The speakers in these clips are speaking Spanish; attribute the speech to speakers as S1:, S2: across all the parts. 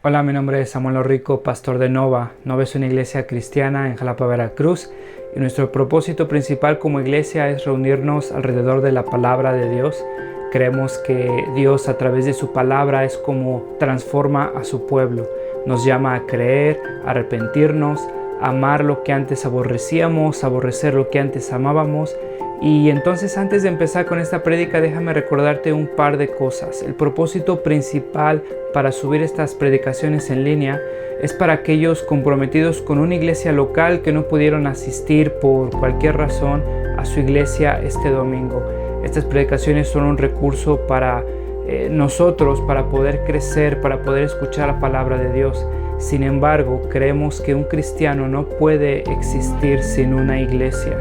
S1: Hola, mi nombre es Samuel Rico, pastor de Nova. Nova es una iglesia cristiana en Jalapa, Veracruz, y nuestro propósito principal como iglesia es reunirnos alrededor de la palabra de Dios. Creemos que Dios a través de su palabra es como transforma a su pueblo. Nos llama a creer, a arrepentirnos, a amar lo que antes aborrecíamos, a aborrecer lo que antes amábamos. Y entonces, antes de empezar con esta prédica, déjame recordarte un par de cosas. El propósito principal para subir estas predicaciones en línea es para aquellos comprometidos con una iglesia local que no pudieron asistir por cualquier razón a su iglesia este domingo. Estas predicaciones son un recurso para nosotros, para poder crecer, para poder escuchar la palabra de Dios. Sin embargo, creemos que un cristiano no puede existir sin una iglesia.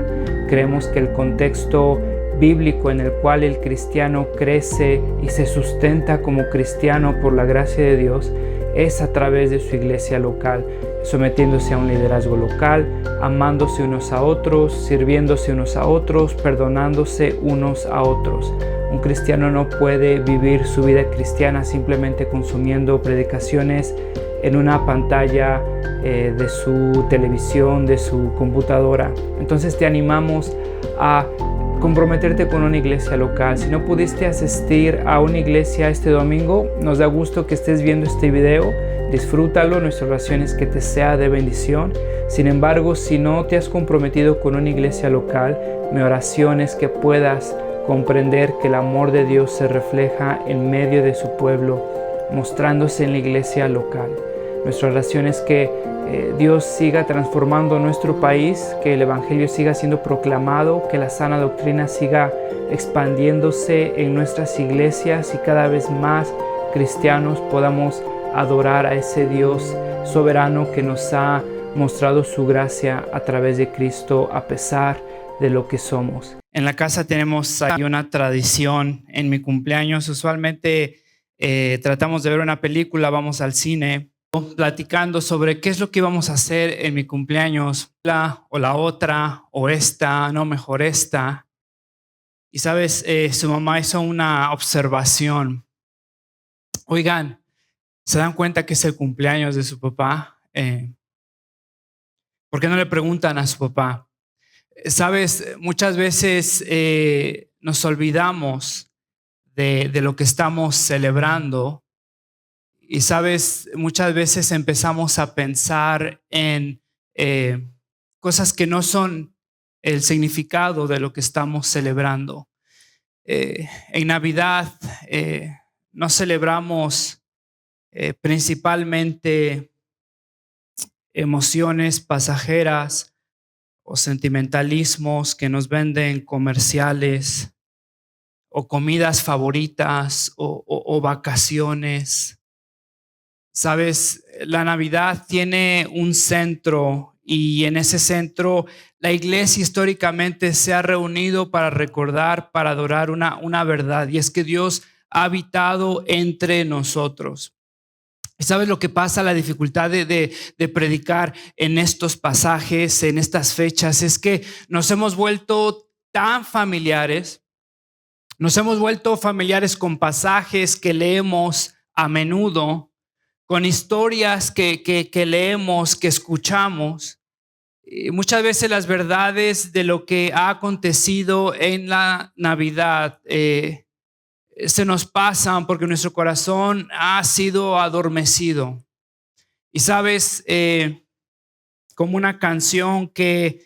S1: Creemos que el contexto bíblico en el cual el cristiano crece y se sustenta como cristiano por la gracia de Dios es a través de su iglesia local, sometiéndose a un liderazgo local, amándose unos a otros, sirviéndose unos a otros, perdonándose unos a otros. Un cristiano no puede vivir su vida cristiana simplemente consumiendo predicaciones en una pantalla de su televisión, de su computadora. Entonces te animamos a comprometerte con una iglesia local. Si no pudiste asistir a una iglesia este domingo, nos da gusto que estés viendo este video. Disfrútalo, nuestra oración es que te sea de bendición. Sin embargo, si no te has comprometido con una iglesia local, mi oración es que puedas comprender que el amor de Dios se refleja en medio de su pueblo, mostrándose en la iglesia local. Nuestra oración es que Dios siga transformando nuestro país, que el Evangelio siga siendo proclamado, que la sana doctrina siga expandiéndose en nuestras iglesias y cada vez más cristianos podamos adorar a ese Dios soberano que nos ha mostrado su gracia a través de Cristo a pesar de lo que somos. En la casa tenemos una tradición. En mi cumpleaños usualmente tratamos de ver una película, vamos al cine, platicando sobre qué es lo que íbamos a hacer en mi cumpleaños, o la otra, o esta, no, mejor esta. Y sabes, su mamá hizo una observación. Oigan, ¿se dan cuenta que es el cumpleaños de su papá? ¿Por qué no le preguntan a su papá? Sabes, muchas veces nos olvidamos de lo que estamos celebrando. Y sabes, muchas veces empezamos a pensar en cosas que no son el significado de lo que estamos celebrando. En Navidad no celebramos principalmente emociones pasajeras o sentimentalismos que nos venden comerciales o comidas favoritas o vacaciones. Sabes, la Navidad tiene un centro y en ese centro la iglesia históricamente se ha reunido para recordar, para adorar una verdad, y es que Dios ha habitado entre nosotros. ¿Sabes lo que pasa? La dificultad de predicar en estos pasajes, en estas fechas, es que nos hemos vuelto tan familiares, con pasajes que leemos a menudo, con historias que leemos, que escuchamos. Y muchas veces las verdades de lo que ha acontecido en la Navidad se nos pasan porque nuestro corazón ha sido adormecido. Y sabes, como una canción que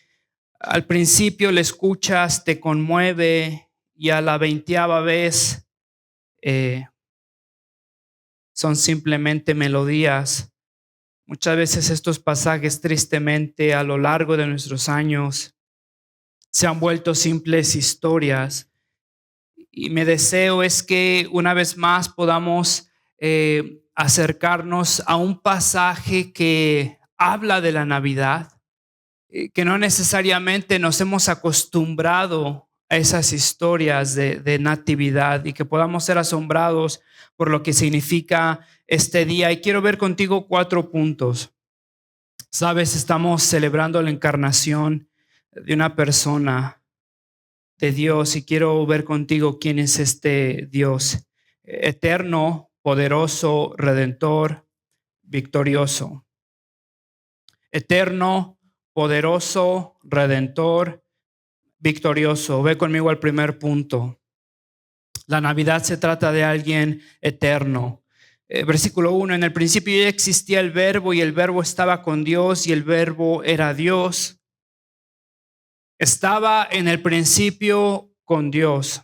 S1: al principio la escuchas, te conmueve y a la 20ª vez son simplemente melodías. Muchas veces estos pasajes, tristemente, a lo largo de nuestros años, se han vuelto simples historias. Y mi deseo es que una vez más podamos acercarnos a un pasaje que habla de la Navidad, que no necesariamente nos hemos acostumbrado a esas historias de natividad, y que podamos ser asombrados por lo que significa este día. Y quiero ver contigo 4 puntos. Sabes, estamos celebrando la encarnación de una persona, de Dios, y quiero ver contigo quién es este Dios eterno, poderoso, redentor, victorioso. Eterno, poderoso, redentor, victorioso. Ve conmigo al primer punto. La Navidad se trata de alguien eterno. Versículo 1, en el principio ya existía el verbo y el verbo estaba con Dios y el verbo era Dios. Estaba en el principio con Dios.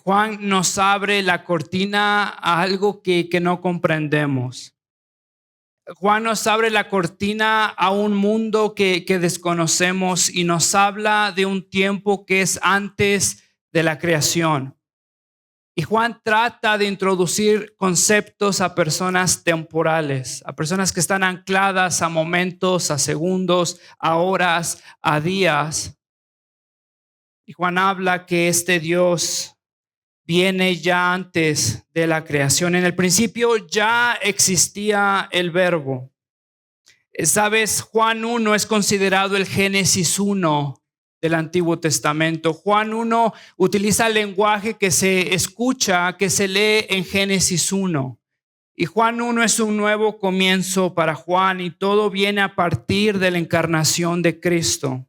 S1: Juan nos abre la cortina a algo que no comprendemos. Juan nos abre la cortina a un mundo que desconocemos y nos habla de un tiempo que es antes de la creación. Y Juan trata de introducir conceptos a personas temporales, a personas que están ancladas a momentos, a segundos, a horas, a días. Y Juan habla que este Dios viene ya antes de la creación. En el principio ya existía el verbo. Sabes, Juan 1 es considerado el Génesis 1 del Antiguo Testamento. Juan 1 utiliza el lenguaje que se escucha, que se lee en Génesis 1. Y Juan 1 es un nuevo comienzo para Juan y todo viene a partir de la encarnación de Cristo.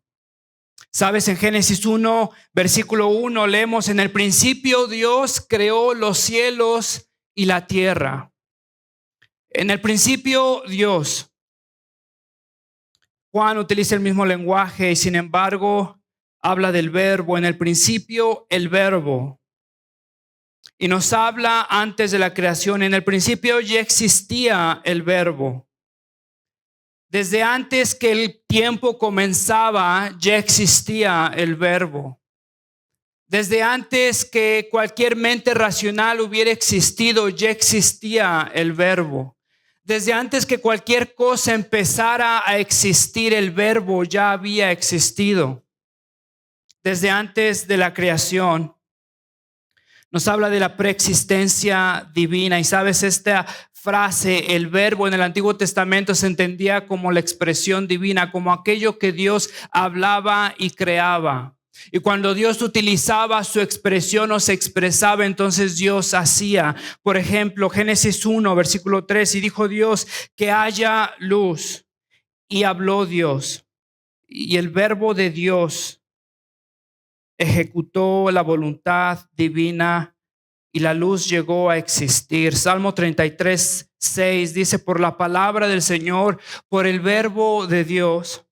S1: Sabes, en Génesis 1, versículo 1, leemos: en el principio Dios creó los cielos y la tierra. En el principio Dios. Juan utiliza el mismo lenguaje y sin embargo habla del verbo. En el principio el verbo. Y nos habla antes de la creación. En el principio ya existía el verbo. Desde antes que el tiempo comenzaba, ya existía el verbo. Desde antes que cualquier mente racional hubiera existido, ya existía el verbo. Desde antes que cualquier cosa empezara a existir, el verbo ya había existido. Desde antes de la creación. Nos habla de la preexistencia divina. Y sabes, esta frase, el verbo en el Antiguo Testamento se entendía como la expresión divina, como aquello que Dios hablaba y creaba. Y cuando Dios utilizaba su expresión o se expresaba, entonces Dios hacía. Por ejemplo, Génesis 1, versículo 3, y dijo Dios que haya luz. Y habló Dios. Y el verbo de Dios ejecutó la voluntad divina y la luz llegó a existir. Salmo 33, 6 dice: por la palabra del Señor, por el verbo de Dios,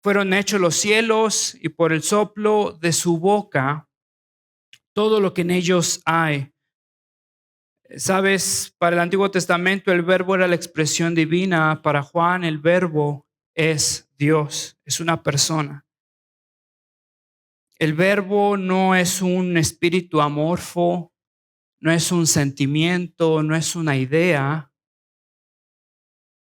S1: fueron hechos los cielos, y por el soplo de su boca todo lo que en ellos hay. Sabes, para el Antiguo Testamento el verbo era la expresión divina. Para Juan el verbo es Dios, es una persona. El verbo no es un espíritu amorfo, no es un sentimiento, no es una idea.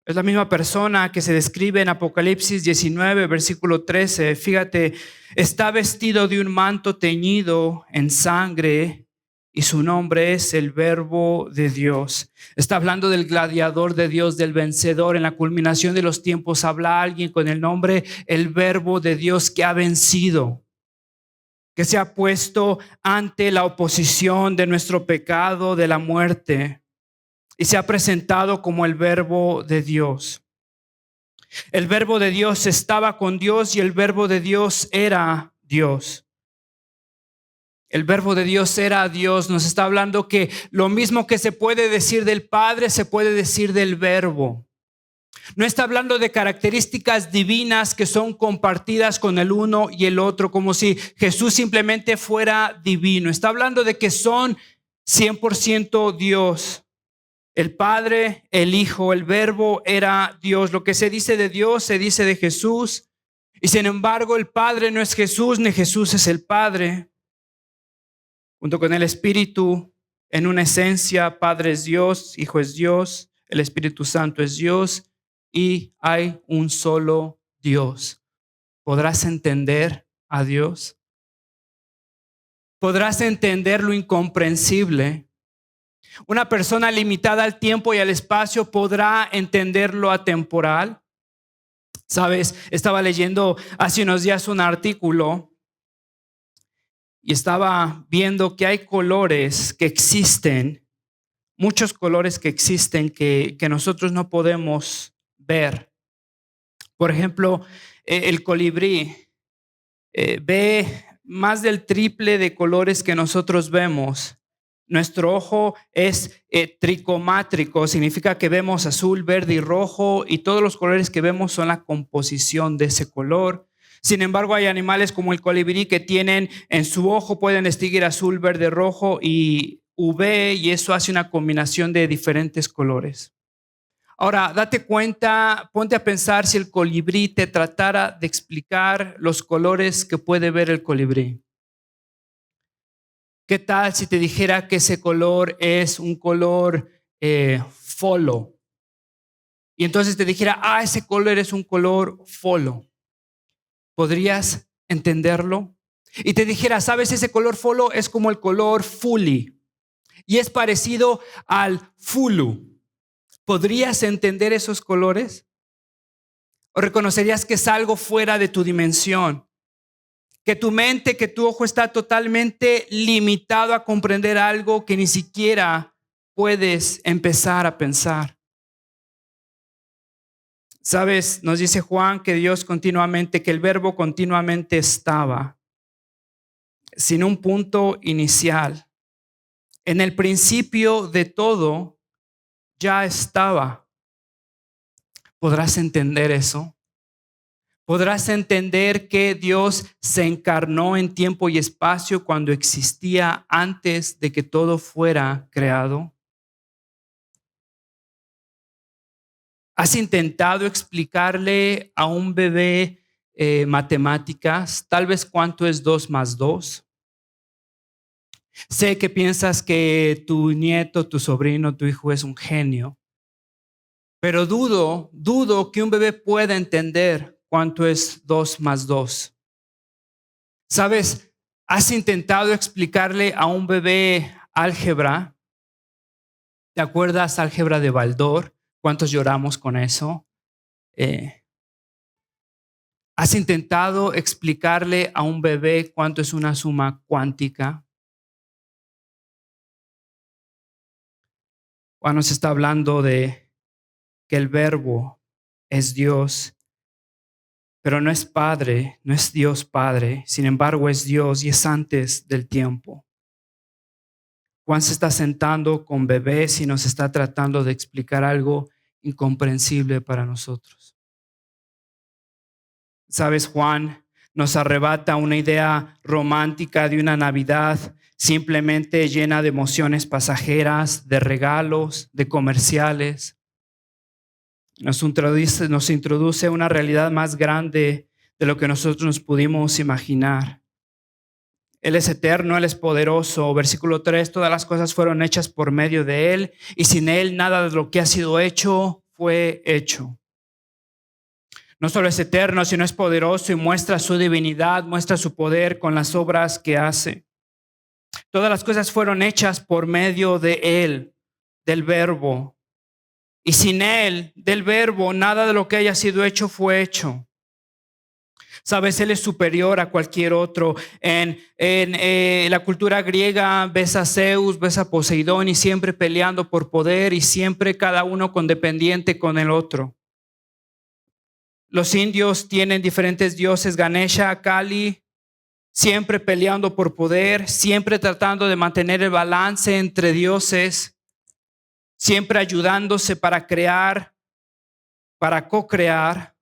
S1: Es la misma persona que se describe en Apocalipsis 19, versículo 13. Fíjate, está vestido de un manto teñido en sangre y su nombre es el Verbo de Dios. Está hablando del gladiador de Dios, del vencedor. En la culminación de los tiempos habla alguien con el nombre, el Verbo de Dios, que ha vencido, que se ha puesto ante la oposición de nuestro pecado, de la muerte, y se ha presentado como el Verbo de Dios. El Verbo de Dios estaba con Dios y el Verbo de Dios era Dios. El Verbo de Dios era Dios. Nos está hablando que lo mismo que se puede decir del Padre, se puede decir del Verbo. No está hablando de características divinas que son compartidas con el uno y el otro, como si Jesús simplemente fuera divino. Está hablando de que son 100% Dios. El Padre, el Hijo, el Verbo era Dios. Lo que se dice de Dios se dice de Jesús. Y sin embargo, el Padre no es Jesús, ni Jesús es el Padre. Junto con el Espíritu, en una esencia, Padre es Dios, Hijo es Dios, el Espíritu Santo es Dios. Y hay un solo Dios. ¿Podrás entender a Dios? ¿Podrás entender lo incomprensible? Una persona limitada al tiempo y al espacio podrá entender lo atemporal. Sabes, estaba leyendo hace unos días un artículo y estaba viendo que hay colores que existen muchos colores que existen que nosotros no podemos ver. Por ejemplo, el colibrí ve más del triple de colores que nosotros vemos. Nuestro ojo es tricomátrico, significa que vemos azul, verde y rojo, y todos los colores que vemos son la composición de ese color. Sin embargo, hay animales como el colibrí que tienen en su ojo, pueden distinguir azul, verde, rojo y UV, y eso hace una combinación de diferentes colores. Ahora, date cuenta, ponte a pensar si el colibrí te tratara de explicar los colores que puede ver el colibrí. ¿Qué tal si te dijera que ese color es un color folo? Y entonces te dijera, ese color es un color folo. ¿Podrías entenderlo? Y te dijera, ¿sabes? Ese color folo es como el color fuli y es parecido al fulu. ¿Podrías entender esos colores? ¿O reconocerías que es algo fuera de tu dimensión? Que tu mente, que tu ojo está totalmente limitado a comprender algo que ni siquiera puedes empezar a pensar. ¿Sabes? Nos dice Juan que Dios continuamente, que el verbo continuamente estaba sin un punto inicial. En el principio de todo ya estaba. ¿Podrás entender eso? ¿Podrás entender que Dios se encarnó en tiempo y espacio cuando existía antes de que todo fuera creado? ¿Has intentado explicarle a un bebé matemáticas, tal vez cuánto es 2 más 2? Sé que piensas que tu nieto, tu sobrino, tu hijo es un genio, pero dudo que un bebé pueda entender cuánto es 2 más 2. ¿Sabes? ¿Has intentado explicarle a un bebé álgebra? ¿Te acuerdas álgebra de Baldor? ¿Cuántos lloramos con eso? ¿Has intentado explicarle a un bebé cuánto es una suma cuántica? Juan nos está hablando de que el verbo es Dios, pero no es Padre, no es Dios Padre, sin embargo es Dios y es antes del tiempo. Juan se está sentando con bebés y nos está tratando de explicar algo incomprensible para nosotros. ¿Sabes? Juan nos arrebata una idea romántica de una Navidad simplemente llena de emociones pasajeras, de regalos, de comerciales. Nos introduce a una realidad más grande de lo que nosotros nos pudimos imaginar. Él es eterno, Él es poderoso. Versículo 3, todas las cosas fueron hechas por medio de Él y sin Él nada de lo que ha sido hecho fue hecho. No solo es eterno, sino es poderoso y muestra su divinidad, muestra su poder con las obras que hace. Todas las cosas fueron hechas por medio de Él, del Verbo. Y sin Él, del Verbo, nada de lo que haya sido hecho fue hecho. Sabes, Él es superior a cualquier otro. En la cultura griega ves a Zeus, ves a Poseidón y siempre peleando por poder y siempre cada uno condependiente con el otro. Los indios tienen diferentes dioses, Ganesha, Kali, siempre peleando por poder, siempre tratando de mantener el balance entre dioses, siempre ayudándose para crear, para co-crear.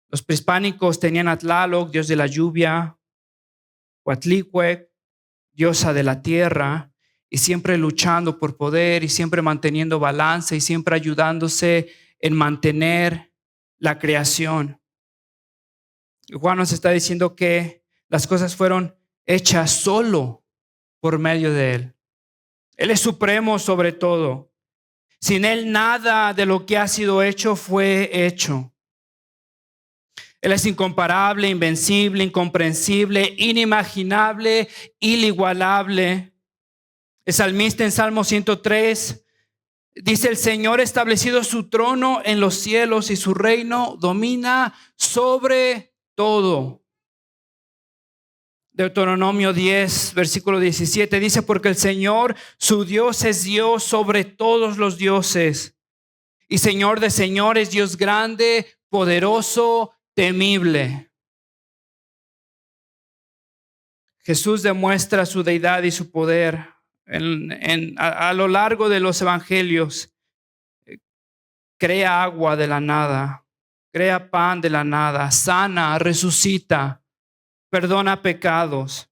S1: Los prehispánicos tenían a Tlaloc, dios de la lluvia, Coatlicue, diosa de la tierra, y siempre luchando por poder y siempre manteniendo balance y siempre ayudándose en mantener la creación. Juan nos está diciendo que las cosas fueron hechas solo por medio de Él. Él es supremo sobre todo. Sin Él nada de lo que ha sido hecho fue hecho. Él es incomparable, invencible, incomprensible, inimaginable, inigualable. El salmista en Salmo 103 dice: el Señor ha establecido su trono en los cielos y su reino domina sobre todo. Deuteronomio 10, versículo 17 dice, porque el Señor, su Dios, es Dios sobre todos los dioses y Señor de señores, Dios grande, poderoso, temible. Jesús demuestra su deidad y su poder a lo largo de los evangelios. Crea agua de la nada, crea pan de la nada, sana, resucita, perdona pecados.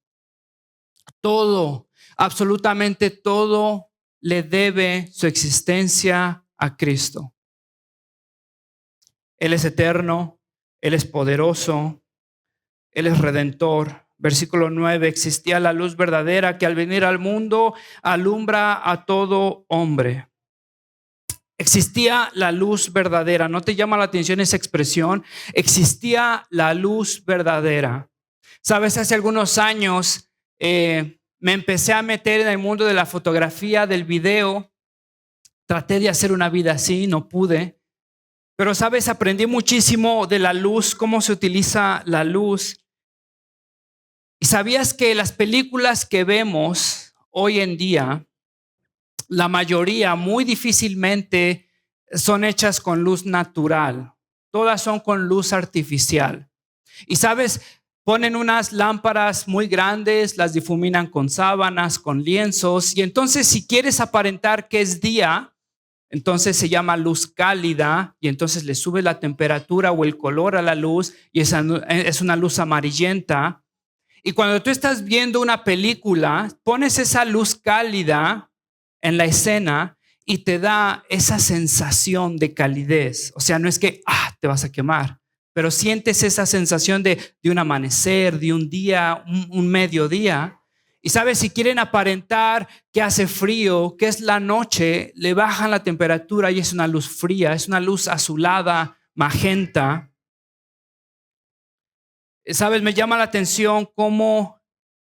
S1: Todo, absolutamente todo le debe su existencia a Cristo. Él es eterno, Él es poderoso, Él es redentor. Versículo 9, existía la luz verdadera que al venir al mundo alumbra a todo hombre. Existía la luz verdadera. ¿No te llama la atención esa expresión? Existía la luz verdadera. Sabes, hace algunos años me empecé a meter en el mundo de la fotografía, del video. Traté de hacer una vida así, no pude. Pero sabes, aprendí muchísimo de la luz, cómo se utiliza la luz. ¿Y sabías que las películas que vemos hoy en día, la mayoría muy difícilmente son hechas con luz natural? Todas son con luz artificial. Y sabes, ponen unas lámparas muy grandes, las difuminan con sábanas, con lienzos. Y entonces si quieres aparentar que es día, entonces se llama luz cálida y entonces le sube la temperatura o el color a la luz y es una luz amarillenta. Y cuando tú estás viendo una película, pones esa luz cálida en la escena y te da esa sensación de calidez. O sea, no es que te vas a quemar, pero sientes esa sensación de un amanecer, de un día, un mediodía. Y sabes, si quieren aparentar que hace frío, que es la noche, le bajan la temperatura y es una luz fría, es una luz azulada, magenta. Sabes, me llama la atención cómo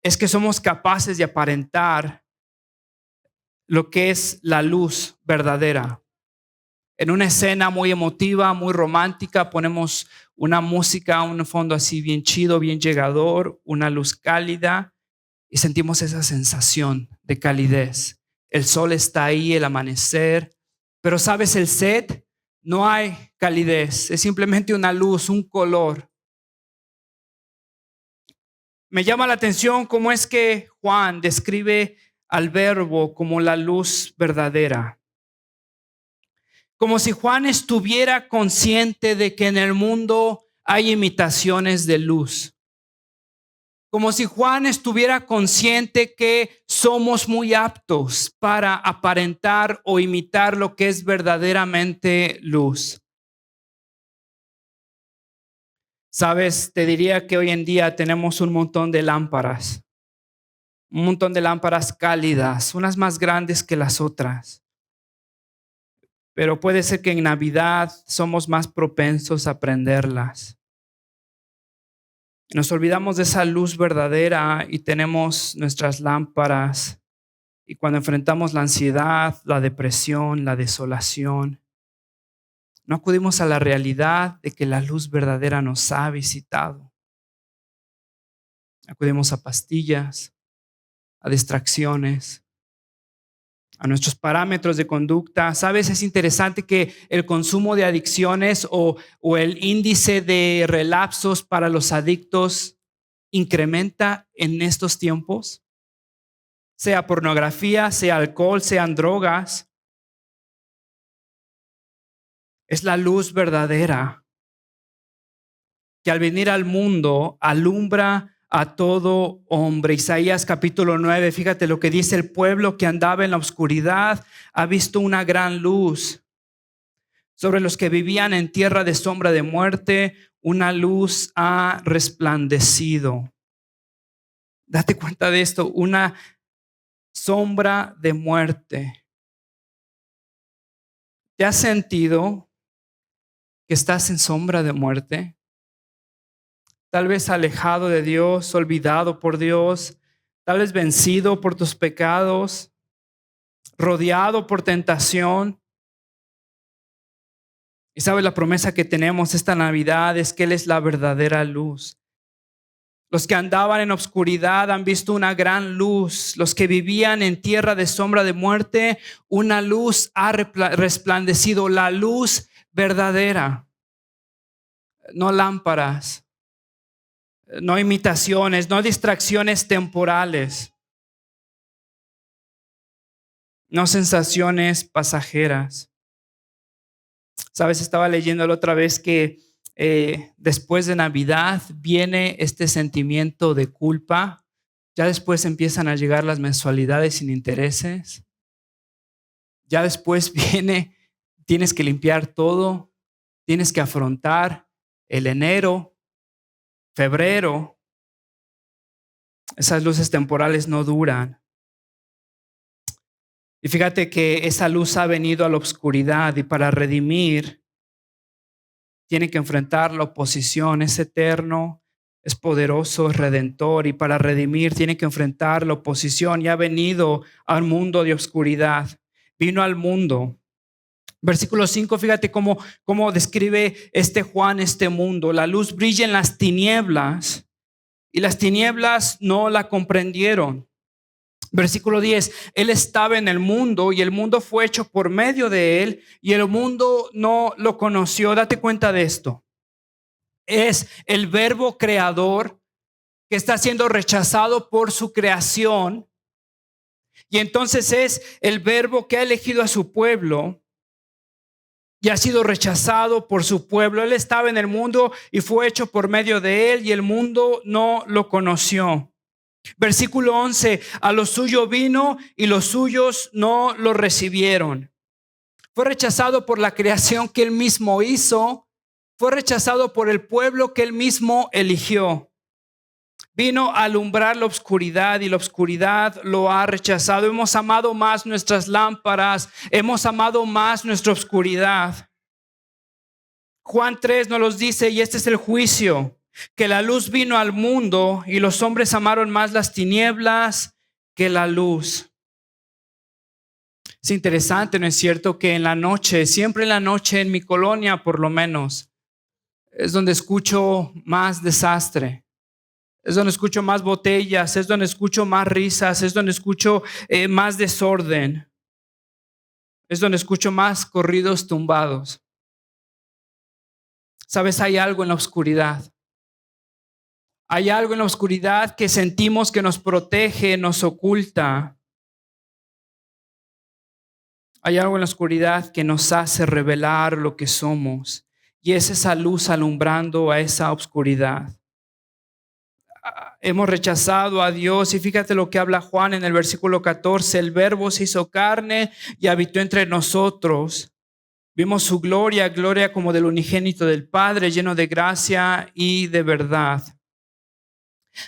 S1: es que somos capaces de aparentar lo que es la luz verdadera. En una escena muy emotiva, muy romántica, ponemos una música, un fondo así bien chido, bien llegador, una luz cálida y sentimos esa sensación de calidez. El sol está ahí, el amanecer, pero sabes, el set no hay calidez, es simplemente una luz, un color. Me llama la atención cómo es que Juan describe al verbo como la luz verdadera. Como si Juan estuviera consciente de que en el mundo hay imitaciones de luz. Como si Juan estuviera consciente que somos muy aptos para aparentar o imitar lo que es verdaderamente luz. Sabes, te diría que hoy en día tenemos un montón de lámparas cálidas, unas más grandes que las otras. Pero puede ser que en Navidad somos más propensos a prenderlas. Nos olvidamos de esa luz verdadera y tenemos nuestras lámparas. Y cuando enfrentamos la ansiedad, la depresión, la desolación, no acudimos a la realidad de que la luz verdadera nos ha visitado. Acudimos a pastillas, a distracciones, a nuestros parámetros de conducta. Sabes, es interesante que el consumo de adicciones o el índice de relapsos para los adictos incrementa en estos tiempos, sea pornografía, sea alcohol, sean drogas. Es la luz verdadera que al venir al mundo alumbra a todo hombre. Isaías capítulo 9, fíjate lo que dice: el pueblo que andaba en la oscuridad ha visto una gran luz. Sobre los que vivían en tierra de sombra de muerte, una luz ha resplandecido. Date cuenta de esto, una sombra de muerte. ¿Te has sentido que estás en sombra de muerte? Tal vez alejado de Dios, olvidado por Dios, tal vez vencido por tus pecados, rodeado por tentación. Y sabes, la promesa que tenemos esta Navidad es que Él es la verdadera luz. Los que andaban en obscuridad han visto una gran luz. Los que vivían en tierra de sombra de muerte, una luz ha resplandecido, la luz verdadera. No lámparas, no imitaciones, no distracciones temporales, no sensaciones pasajeras. Sabes, estaba leyendo la otra vez que después de Navidad viene este sentimiento de culpa. Ya después empiezan a llegar las mensualidades sin intereses. Ya después tienes que limpiar todo, tienes que afrontar el enero, febrero. Esas luces temporales no duran. Y fíjate que esa luz ha venido a la oscuridad y para redimir tiene que enfrentar la oposición. Es eterno, es poderoso, es redentor, y para redimir tiene que enfrentar la oposición y ha venido al mundo de oscuridad. Vino al mundo. Versículo 5, fíjate cómo describe Juan este mundo. La luz brilla en las tinieblas y las tinieblas no la comprendieron. Versículo 10, Él estaba en el mundo y el mundo fue hecho por medio de Él y el mundo no lo conoció. Date cuenta de esto. Es el verbo creador que está siendo rechazado por su creación, y entonces es el verbo que ha elegido a su pueblo y ha sido rechazado por su pueblo. Él estaba en el mundo y fue hecho por medio de Él y el mundo no lo conoció. Versículo 11, a lo suyo vino y los suyos no lo recibieron. Fue rechazado por la creación que Él mismo hizo, fue rechazado por el pueblo que Él mismo eligió. Vino a alumbrar la oscuridad y la oscuridad lo ha rechazado. Hemos amado más nuestras lámparas, hemos amado más nuestra oscuridad. Juan 3 nos los dice, y este es el juicio, que la luz vino al mundo y los hombres amaron más las tinieblas que la luz. Es interesante, ¿no es cierto? Que en la noche, siempre en la noche, en mi colonia por lo menos, es donde escucho más desastre. Es donde escucho más botellas, es donde escucho más risas, es donde escucho más desorden. Es donde escucho más corridos tumbados. ¿Sabes? Hay algo en la oscuridad. Hay algo en la oscuridad que sentimos que nos protege, nos oculta. Hay algo en la oscuridad que nos hace revelar lo que somos. Y es esa luz alumbrando a esa oscuridad. Hemos rechazado a Dios y fíjate lo que habla Juan en el versículo 14. El verbo se hizo carne y habitó entre nosotros. Vimos su gloria, gloria como del unigénito del Padre, lleno de gracia y de verdad.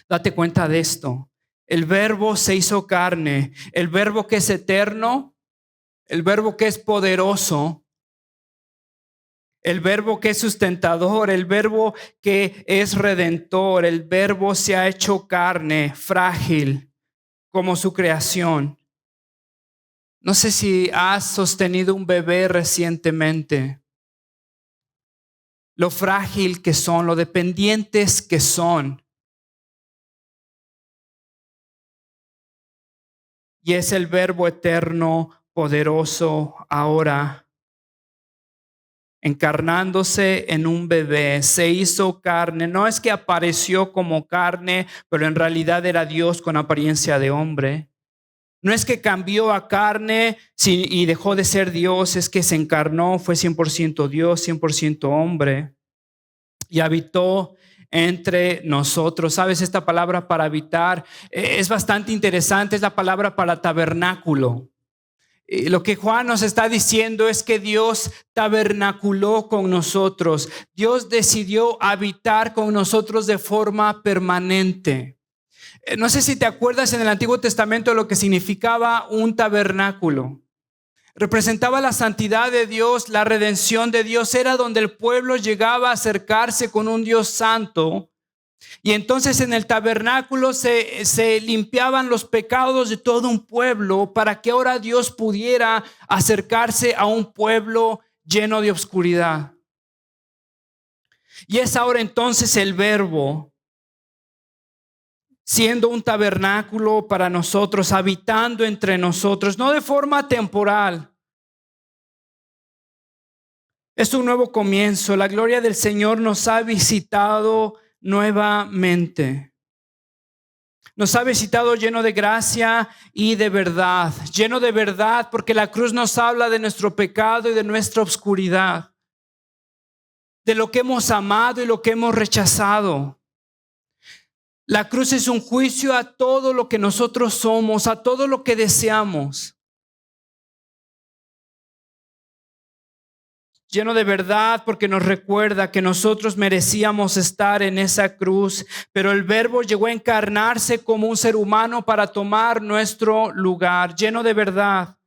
S1: Date cuenta de esto. El verbo se hizo carne, el verbo que es eterno, el verbo que es poderoso, el verbo que es sustentador, el verbo que es redentor, el verbo se ha hecho carne, frágil como su creación. No sé si has sostenido un bebé recientemente. Lo frágil que son, lo dependientes que son. Y es el verbo eterno, poderoso, ahora encarnándose en un bebé, se hizo carne. No es que apareció como carne, pero en realidad era Dios con apariencia de hombre. No es que cambió a carne y dejó de ser Dios, es que se encarnó, fue 100% Dios, 100% hombre y habitó entre nosotros. ¿Sabes? Esta palabra para habitar es bastante interesante, es la palabra para tabernáculo. Lo que Juan nos está diciendo es que Dios tabernaculó con nosotros. Dios decidió habitar con nosotros de forma permanente. No sé si te acuerdas en el Antiguo Testamento lo que significaba un tabernáculo. Representaba la santidad de Dios, la redención de Dios. Era donde el pueblo llegaba a acercarse con un Dios santo. Y entonces en el tabernáculo se limpiaban los pecados de todo un pueblo para que ahora Dios pudiera acercarse a un pueblo lleno de oscuridad. Y es ahora entonces el verbo siendo un tabernáculo para nosotros, habitando entre nosotros, no de forma temporal. Es un nuevo comienzo. La gloria del Señor nos ha visitado nuevamente. Nos ha visitado lleno de gracia y de verdad. Lleno de verdad porque la cruz nos habla de nuestro pecado y de nuestra oscuridad. De lo que hemos amado y lo que hemos rechazado. La cruz es un juicio a todo lo que nosotros somos, a todo lo que deseamos. Lleno de verdad porque nos recuerda que nosotros merecíamos estar en esa cruz, pero el Verbo llegó a encarnarse como un ser humano para tomar nuestro lugar. Lleno de verdad,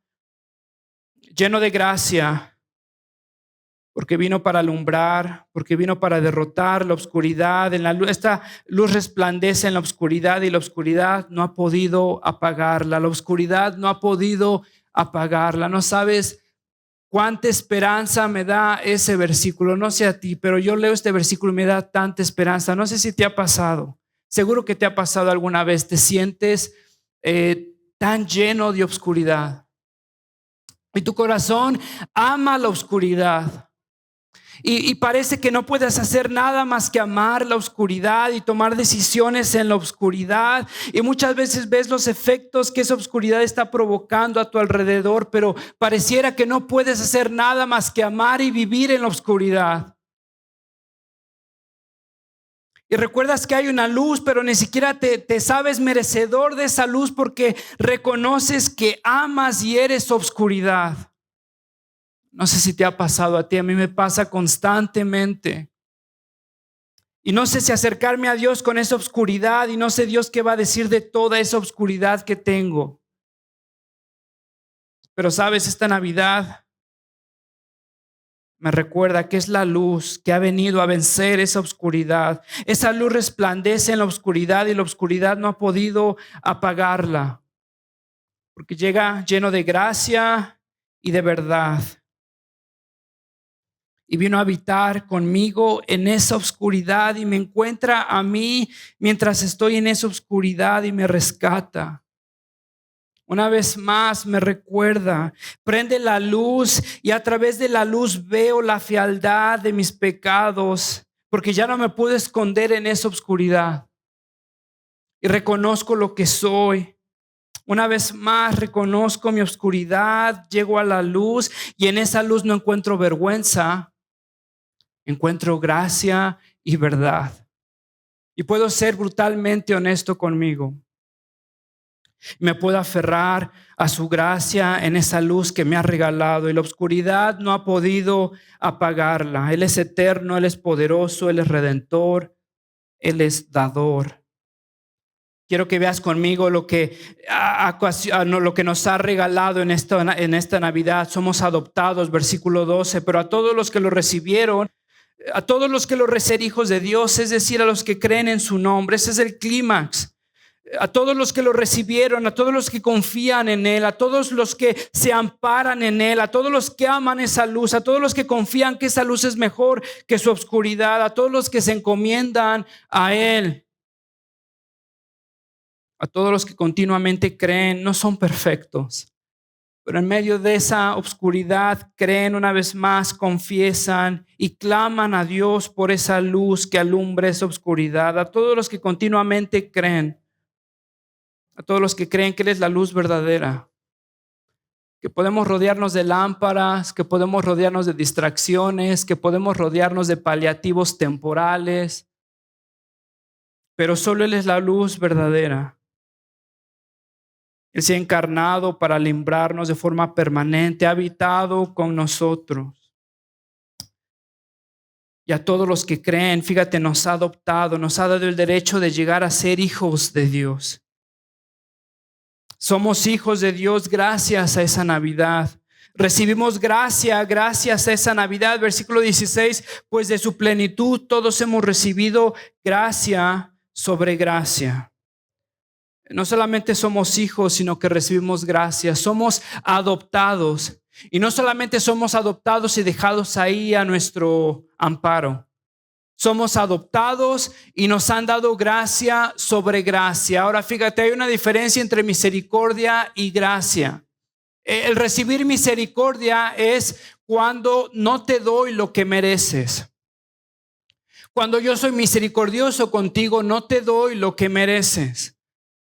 S1: lleno de gracia, porque vino para alumbrar, porque vino para derrotar la oscuridad. En la luz, esta luz resplandece en la oscuridad y la oscuridad no ha podido apagarla. La oscuridad no ha podido apagarla. No sabes cuánta esperanza me da ese versículo. No sé a ti, pero yo leo este versículo y me da tanta esperanza. No sé si te ha pasado. Seguro que te ha pasado alguna vez. Te sientes tan lleno de oscuridad. Y tu corazón ama la oscuridad. Y parece que no puedes hacer nada más que amar la oscuridad y tomar decisiones en la oscuridad. Y muchas veces ves los efectos que esa oscuridad está provocando a tu alrededor, pero pareciera que no puedes hacer nada más que amar y vivir en la oscuridad. Y recuerdas que hay una luz, pero ni siquiera te sabes merecedor de esa luz porque reconoces que amas y eres oscuridad. No sé si te ha pasado a ti, a mí me pasa constantemente. Y no sé si acercarme a Dios con esa oscuridad y no sé Dios qué va a decir de toda esa oscuridad que tengo. Pero sabes, esta Navidad me recuerda que es la luz que ha venido a vencer esa oscuridad. Esa luz resplandece en la oscuridad y la oscuridad no ha podido apagarla. Porque llega lleno de gracia y de verdad. Y vino a habitar conmigo en esa oscuridad y me encuentra a mí mientras estoy en esa oscuridad y me rescata. Una vez más me recuerda, prende la luz y a través de la luz veo la fealdad de mis pecados, porque ya no me puedo esconder en esa oscuridad. Y reconozco lo que soy. Una vez más reconozco mi oscuridad, llego a la luz y en esa luz no encuentro vergüenza. Encuentro gracia y verdad. Y puedo ser brutalmente honesto conmigo. Me puedo aferrar a su gracia en esa luz que me ha regalado. Y la oscuridad no ha podido apagarla. Él es eterno, Él es poderoso, Él es redentor, Él es dador. Quiero que veas conmigo lo que nos ha regalado en esta Navidad. Somos adoptados, versículo 12. Pero a todos los que lo recibieron, a todos los que lo recibieron hijos de Dios, es decir, a los que creen en su nombre. Ese es el clímax. A todos los que lo recibieron, a todos los que confían en Él, a todos los que se amparan en Él, a todos los que aman esa luz, a todos los que confían que esa luz es mejor que su oscuridad, a todos los que se encomiendan a Él, a todos los que continuamente creen. No son perfectos, pero en medio de esa oscuridad creen una vez más, confiesan y claman a Dios por esa luz que alumbra esa oscuridad. A todos los que continuamente creen, a todos los que creen que Él es la luz verdadera, que podemos rodearnos de lámparas, que podemos rodearnos de distracciones, que podemos rodearnos de paliativos temporales, pero solo Él es la luz verdadera. Él se ha encarnado para alumbrarnos de forma permanente, ha habitado con nosotros. Y a todos los que creen, fíjate, nos ha adoptado, nos ha dado el derecho de llegar a ser hijos de Dios. Somos hijos de Dios gracias a esa Navidad. Recibimos gracia gracias a esa Navidad. Versículo 16, pues de su plenitud todos hemos recibido gracia sobre gracia. No solamente somos hijos, sino que recibimos gracia. Somos adoptados. Y no solamente somos adoptados y dejados ahí a nuestro amparo, Somos adoptados y nos han dado gracia sobre gracia. Ahora fíjate, hay una diferencia entre misericordia y gracia. El recibir misericordia es cuando no te doy lo que mereces. Cuando yo soy misericordioso contigo, no te doy lo que mereces.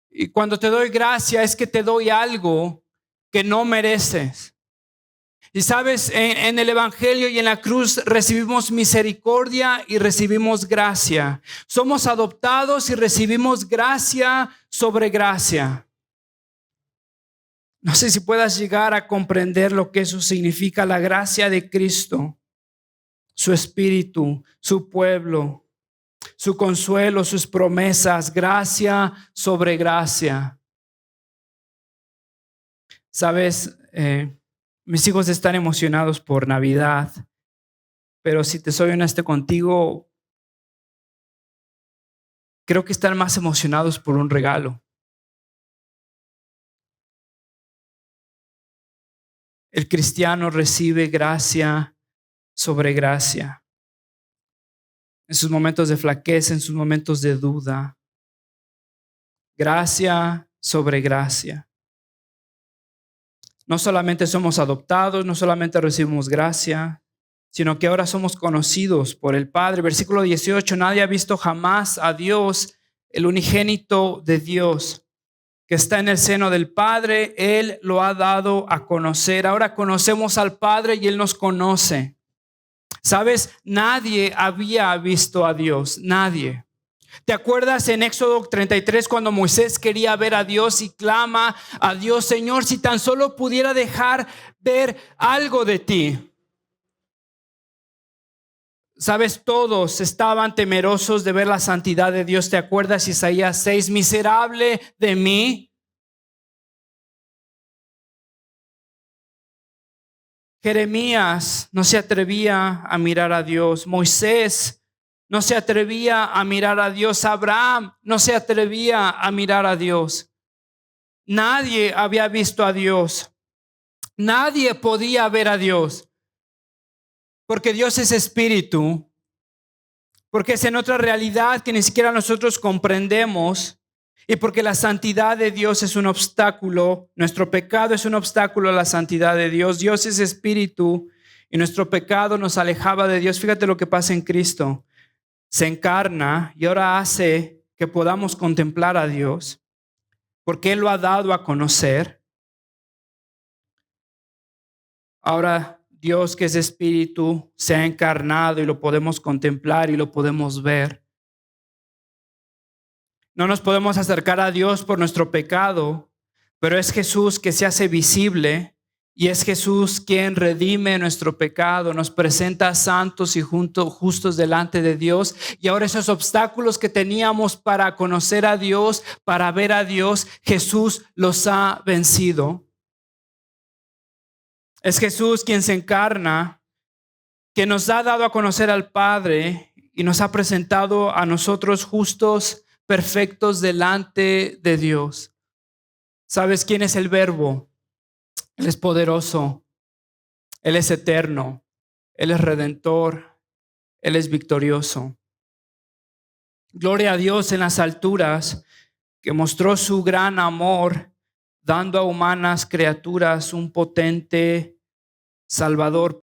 S1: Y cuando te doy gracia es que te doy algo que no mereces. Y sabes, en el Evangelio y en la cruz recibimos misericordia y recibimos gracia. Somos adoptados y recibimos gracia sobre gracia. No sé si puedas llegar a comprender lo que eso significa, la gracia de Cristo, su espíritu, su pueblo, su consuelo, sus promesas, gracia sobre gracia. Sabes, mis hijos están emocionados por Navidad, pero si te soy honesto contigo, creo que están más emocionados por un regalo. El cristiano recibe gracia sobre gracia. En sus momentos de flaqueza, en sus momentos de duda. Gracia sobre gracia. No solamente somos adoptados, no solamente recibimos gracia, sino que ahora somos conocidos por el Padre. Versículo 18, nadie ha visto jamás a Dios, el unigénito de Dios, que está en el seno del Padre. Él lo ha dado a conocer. Ahora conocemos al Padre y Él nos conoce. ¿Sabes? Nadie había visto a Dios, nadie. ¿Te acuerdas en Éxodo 33 cuando Moisés quería ver a Dios y clama a Dios, Señor, si tan solo pudiera dejar ver algo de ti? Sabes, todos estaban temerosos de ver la santidad de Dios. ¿Te acuerdas Isaías 6? Miserable de mí. Jeremías no se atrevía a mirar a Dios. Moisés no se atrevía a mirar a Dios. Abraham no se atrevía a mirar a Dios. Nadie había visto a Dios. Nadie podía ver a Dios. Porque Dios es espíritu. Porque es en otra realidad que ni siquiera nosotros comprendemos. Y porque la santidad de Dios es un obstáculo. Nuestro pecado es un obstáculo a la santidad de Dios. Dios es espíritu y nuestro pecado nos alejaba de Dios. Fíjate lo que pasa en Cristo. Se encarna y ahora hace que podamos contemplar a Dios, porque Él lo ha dado a conocer. Ahora Dios, que es espíritu, se ha encarnado y lo podemos contemplar y lo podemos ver. No nos podemos acercar a Dios por nuestro pecado, pero es Jesús que se hace visible. Y es Jesús quien redime nuestro pecado, nos presenta santos y justos delante de Dios. Y ahora esos obstáculos que teníamos para conocer a Dios, para ver a Dios, Jesús los ha vencido. Es Jesús quien se encarna, que nos ha dado a conocer al Padre y nos ha presentado a nosotros justos, perfectos delante de Dios. ¿Sabes quién es el Verbo? Él es poderoso, Él es eterno, Él es redentor, Él es victorioso. Gloria a Dios en las alturas, que mostró su gran amor, dando a humanas criaturas un potente Salvador